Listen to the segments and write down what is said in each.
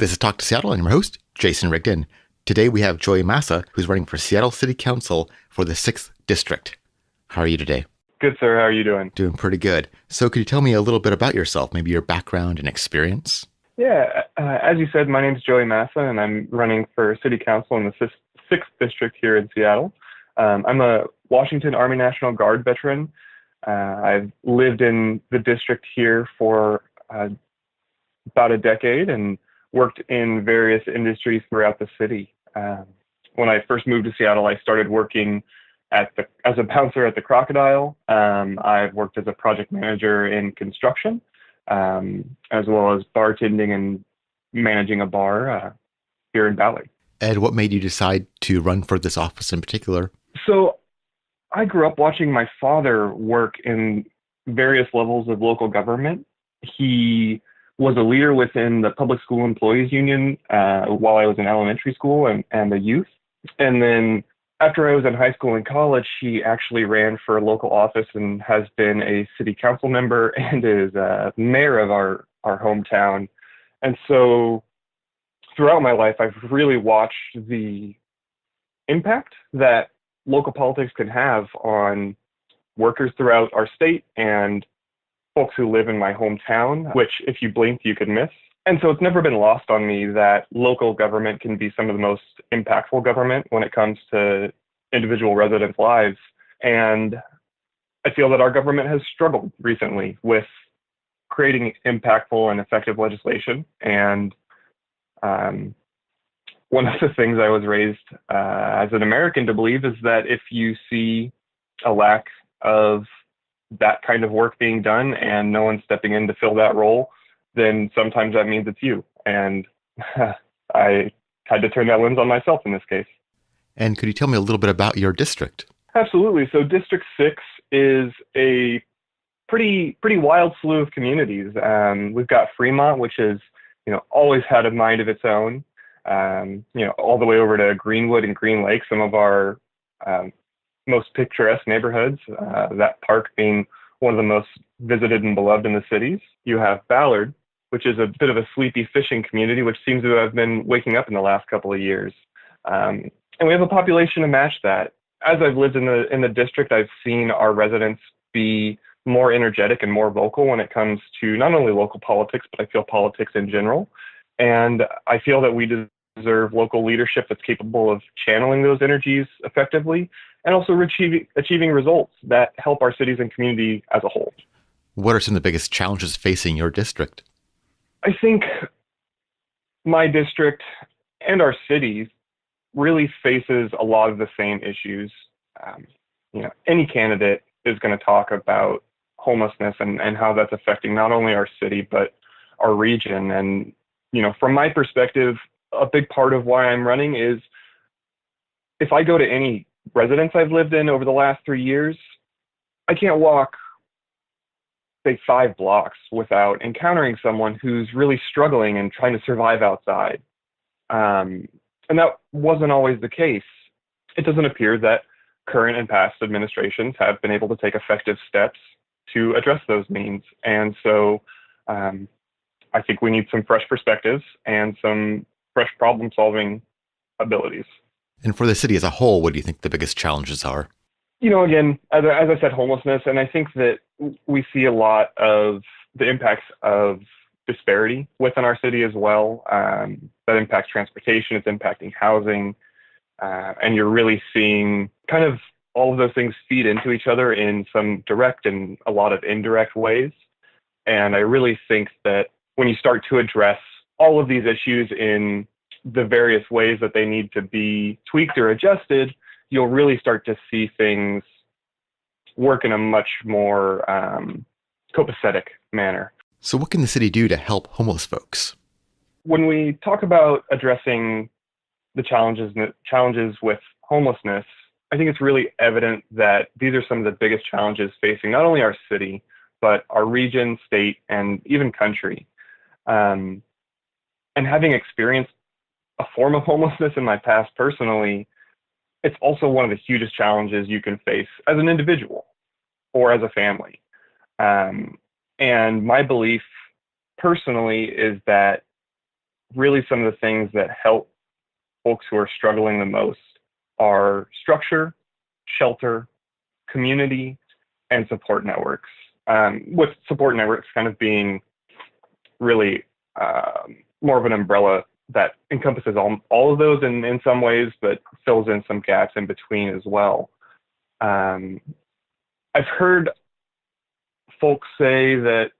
This is Talk to Seattle, and I'm your host, Jason Rigdon. Today we have Joey Massa, who's running for Seattle City Council for the 6th District. How are you today? Good, sir. How are you doing? Doing pretty good. So could you tell me a little bit about yourself, maybe your background and experience? Yeah, as you said, my name is Joey Massa, and I'm running for City Council in the 6th District here in Seattle. I'm a Washington Army National Guard veteran. I've lived in the district here for about a decade and worked in various industries throughout the city. When I first moved to Seattle, I started working as a bouncer at the Crocodile. I've worked as a project manager in construction, as well as bartending and managing a bar here in Ballard. Ed, what made you decide to run for this office in particular? So I grew up watching my father work in various levels of local government. He was a leader within the Public School Employees Union while I was in elementary school and the youth. And then after I was in high school and college, he actually ran for a local office and has been a city council member and is mayor of our hometown. And so throughout my life, I've really watched the impact that local politics can have on workers throughout our state and folks who live in my hometown, which if you blink, you could miss. And so it's never been lost on me that local government can be some of the most impactful government when it comes to individual residents' lives. And I feel that our government has struggled recently with creating impactful and effective legislation. And one of the things I was raised as an American to believe is that if you see a lack of that kind of work being done and no one stepping in to fill that role, then sometimes that means it's you. And I had to turn that lens on myself in this case. And could you tell me a little bit about your district? Absolutely. So District 6 is a pretty wild slew of communities. We've got Fremont, which is, always had a mind of its own, all the way over to Greenwood and Green Lake, some of our most picturesque neighborhoods, that park being one of the most visited and beloved in the cities. You have Ballard, which is a bit of a sleepy fishing community, which seems to have been waking up in the last couple of years. And we have a population to match that. As I've lived in the district, I've seen our residents be more energetic and more vocal when it comes to not only local politics, but I feel politics in general. And I feel that we deserve local leadership that's capable of channeling those energies effectively and also achieving results that help our cities and community as a whole. What are some of the biggest challenges facing your district? I think my district and our city really faces a lot of the same issues. Any candidate is going to talk about homelessness and how that's affecting not only our city, but our region. And, from my perspective, a big part of why I'm running is if I go to any residence I've lived in over the last 3 years, I can't walk, say, 5 blocks without encountering someone who's really struggling and trying to survive outside. And that wasn't always the case. It doesn't appear that current and past administrations have been able to take effective steps to address those needs. And so I think we need some fresh perspectives and some fresh problem-solving abilities. And for the city as a whole, what do you think the biggest challenges are? Again, as I said, homelessness, and I think that we see a lot of the impacts of disparity within our city as well. That impacts transportation, it's impacting housing, and you're really seeing kind of all of those things feed into each other in some direct and a lot of indirect ways. And I really think that when you start to address all of these issues in the various ways that they need to be tweaked or adjusted, you'll really start to see things work in a much more copacetic manner. So what can the city do to help homeless folks? When we talk about addressing the challenges with homelessness, I think it's really evident that these are some of the biggest challenges facing not only our city, but our region, state, and even country. And having experienced a form of homelessness in my past personally, it's also one of the hugest challenges you can face as an individual or as a family. And my belief personally is that really some of the things that help folks who are struggling the most are structure, shelter, community, and support networks. With support networks kind of being really more of an umbrella that encompasses all of those in some ways, but fills in some gaps in between as well. I've heard folks say that,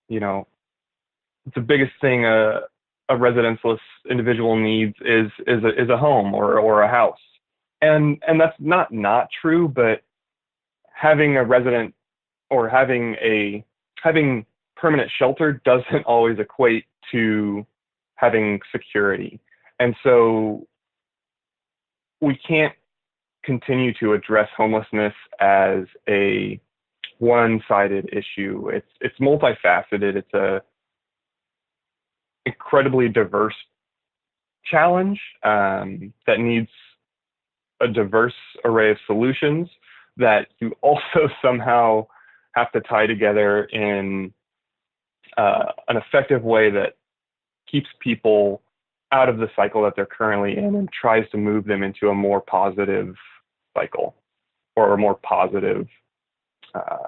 the biggest thing a residenceless individual needs is a home or a house. And that's not true, but having a resident or having permanent shelter doesn't always equate to having security. And so we can't continue to address homelessness as a one-sided issue. It's multifaceted. It's a incredibly diverse challenge that needs a diverse array of solutions that you also somehow have to tie together in an effective way that keeps people out of the cycle that they're currently in and tries to move them into a more positive cycle or a more positive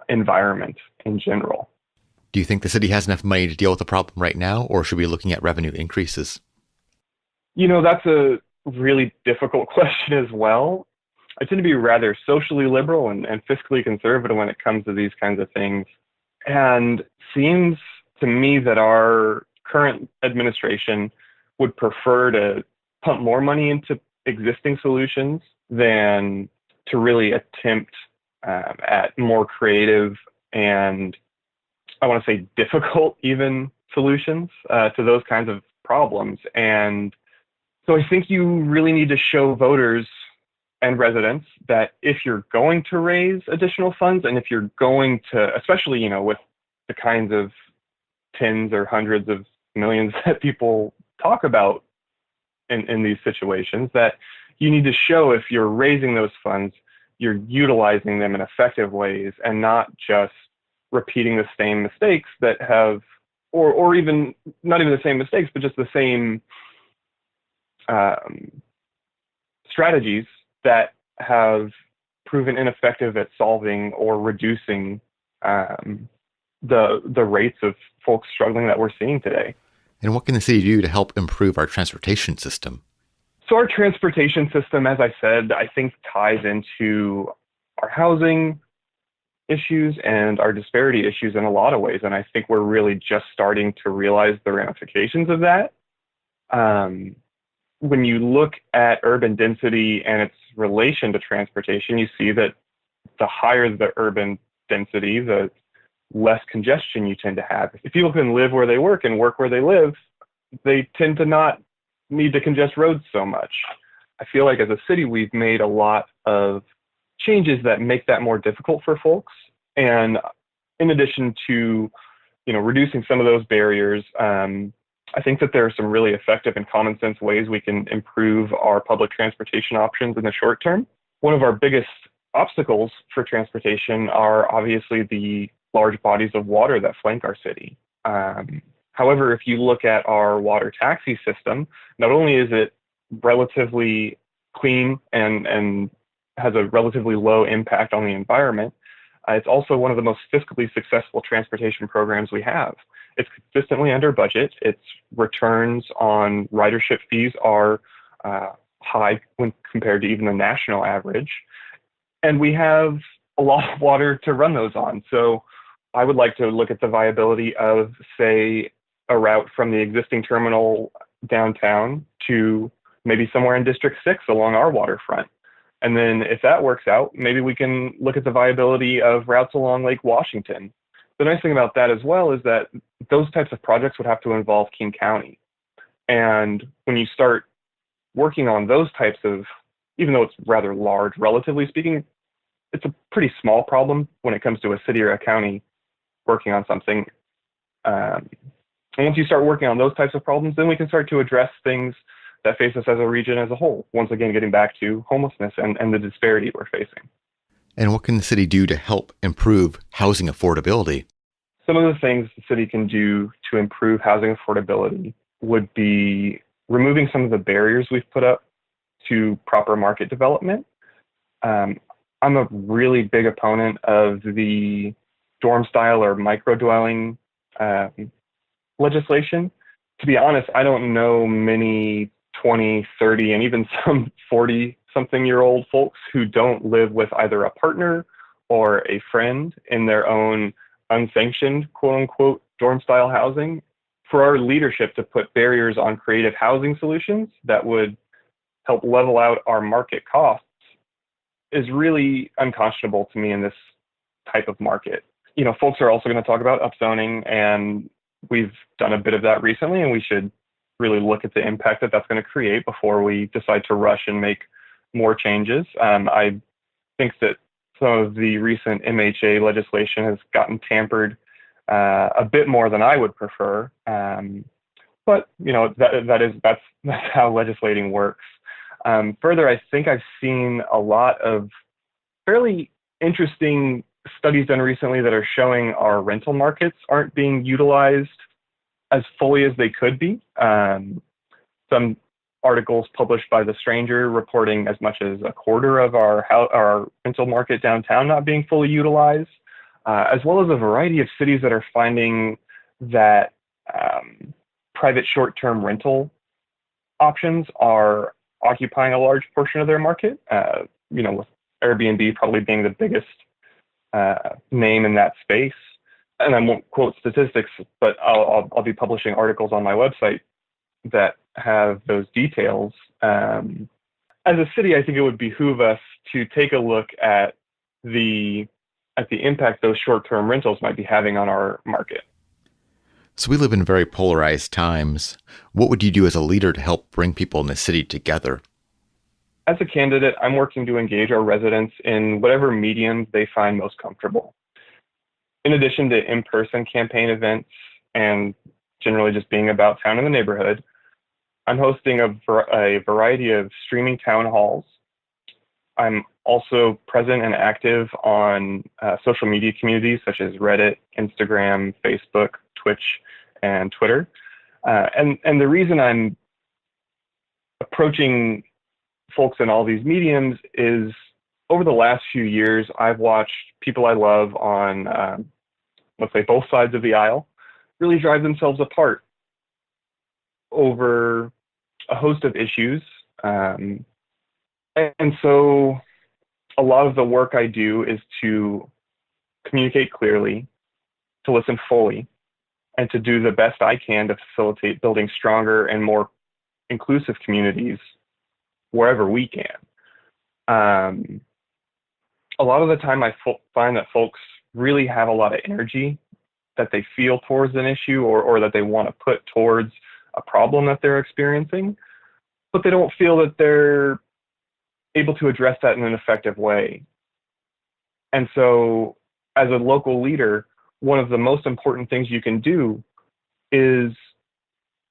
environment in general. Do you think the city has enough money to deal with the problem right now, or should we be looking at revenue increases? That's a really difficult question as well. I tend to be rather socially liberal and fiscally conservative when it comes to these kinds of things. And seems to me that our current administration would prefer to pump more money into existing solutions than to really attempt at more creative and, I want to say, difficult even solutions to those kinds of problems. And so I think you really need to show voters and residents that if you're going to raise additional funds, and if you're going to, especially, with the kinds of tens or hundreds of millions that people talk about in these situations, that you need to show if you're raising those funds, you're utilizing them in effective ways and not just repeating the same mistakes that have, or even not even the same mistakes, but just the same strategies that have proven ineffective at solving or reducing the rates of folks struggling that we're seeing today. And what can the city do to help improve our transportation system? So our transportation system, as I said, I think ties into our housing issues and our disparity issues in a lot of ways. And I think we're really just starting to realize the ramifications of that. When you look at urban density and its relation to transportation, you see that the higher the urban density, the less congestion you tend to have. If people can live where they work and work where they live, they tend to not need to congest roads so much. I feel like as a city, we've made a lot of changes that make that more difficult for folks. And in addition to, reducing some of those barriers, I think that there are some really effective and common sense ways we can improve our public transportation options in the short term. One of our biggest obstacles for transportation are obviously the large bodies of water that flank our city. However, if you look at our water taxi system, not only is it relatively clean and has a relatively low impact on the environment, it's also one of the most fiscally successful transportation programs we have. It's consistently under budget. Its returns on ridership fees are high when compared to even the national average. And we have a lot of water to run those on. So I would like to look at the viability of, say, a route from the existing terminal downtown to maybe somewhere in District 6 along our waterfront. And then if that works out, maybe we can look at the viability of routes along Lake Washington. The nice thing about that as well is that those types of projects would have to involve King County. And when you start working on those types of, even though it's rather large, relatively speaking, it's a pretty small problem when it comes to a city or a county working on something. And once you start working on those types of problems, then we can start to address things that face us as a region as a whole. Once again, getting back to homelessness and the disparity we're facing. And what can the city do to help improve housing affordability? Some of the things the city can do to improve housing affordability would be removing some of the barriers we've put up to proper market development. I'm a really big opponent of the dorm style or micro dwelling legislation. To be honest, I don't know many 20, 30, and even some 40-something-year-old folks who don't live with either a partner or a friend in their own unsanctioned, quote-unquote, dorm-style housing. For our leadership to put barriers on creative housing solutions that would help level out our market costs is really unconscionable to me in this type of market. You know, folks are also going to talk about upzoning, and we've done a bit of that recently, and we should really look at the impact that that's going to create before we decide to rush and make more changes. I think that some of the recent MHA legislation has gotten tampered a bit more than I would prefer. But you know, that's how legislating works. Further, I think I've seen a lot of fairly interesting studies done recently that are showing our rental markets aren't being utilized as fully as they could be. Some articles published by The Stranger reporting as much as a quarter of our rental market downtown not being fully utilized, as well as a variety of cities that are finding that private short-term rental options are occupying a large portion of their market, you know, with Airbnb probably being the biggest name in that space. And I won't quote statistics, but I'll be publishing articles on my website that have those details. As a city, I think it would behoove us to take a look at the impact those short-term rentals might be having on our market. So we live in very polarized times. What would you do as a leader to help bring people in the city together? As a candidate, I'm working to engage our residents in whatever medium they find most comfortable. In addition to in-person campaign events and generally just being about town in the neighborhood, I'm hosting a variety of streaming town halls. I'm also present and active on social media communities such as Reddit, Instagram, Facebook, Twitch, and Twitter. And the reason I'm approaching folks in all these mediums is over the last few years, I've watched people I love on, let's say, both sides of the aisle really drive themselves apart over a host of issues. And so a lot of the work I do is to communicate clearly, to listen fully, and to do the best I can to facilitate building stronger and more inclusive communities wherever we can. A lot of the time I find that folks really have a lot of energy that they feel towards an issue or that they want to put towards a problem that they're experiencing, but they don't feel that they're able to address that in an effective way. And so as a local leader, one of the most important things you can do is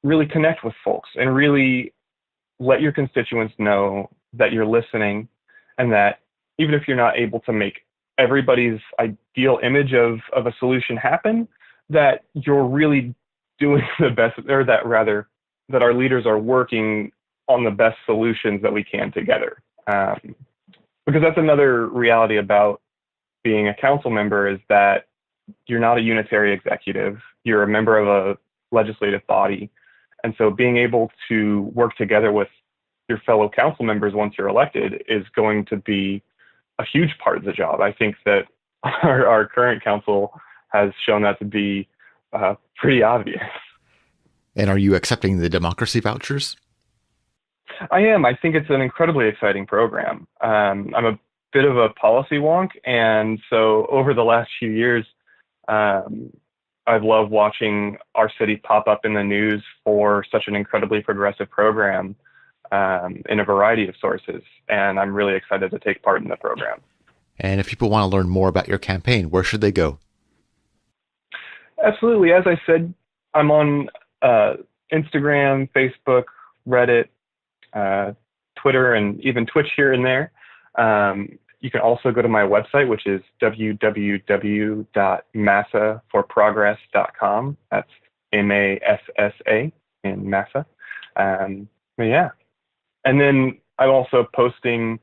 really connect with folks and really let your constituents know that you're listening, and that even if you're not able to make everybody's ideal image of a solution happen, that you're really doing the best, or that rather, that our leaders are working on the best solutions that we can together. Because that's another reality about being a council member, is that you're not a unitary executive, you're a member of a legislative body. And so being able to work together with your fellow council members once you're elected is going to be a huge part of the job. I think that our current council has shown that to be pretty obvious. And are you accepting the democracy vouchers? I am. I think it's an incredibly exciting program. I'm a bit of a policy wonk, and so over the last few years, I've loved watching our city pop up in the news for such an incredibly progressive program in a variety of sources, and I'm really excited to take part in the program. And if people want to learn more about your campaign, where should they go? Absolutely. As I said, I'm on Instagram, Facebook, Reddit, Twitter, and even Twitch here and there. You can also go to my website, which is www.massaforprogress.com. That's MASSA. in Massa. But yeah. And then I'm also posting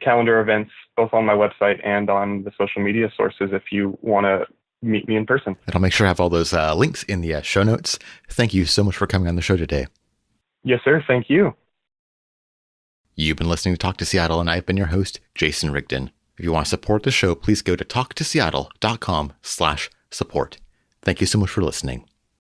calendar events both on my website and on the social media sources if you want to meet me in person. And I'll make sure I have all those links in the show notes. Thank you so much for coming on the show today. Yes, sir. Thank you. You've been listening to Talk to Seattle, and I've been your host, Jason Rigdon. If you want to support the show, please go to talktoseattle.com/support. Thank you so much for listening.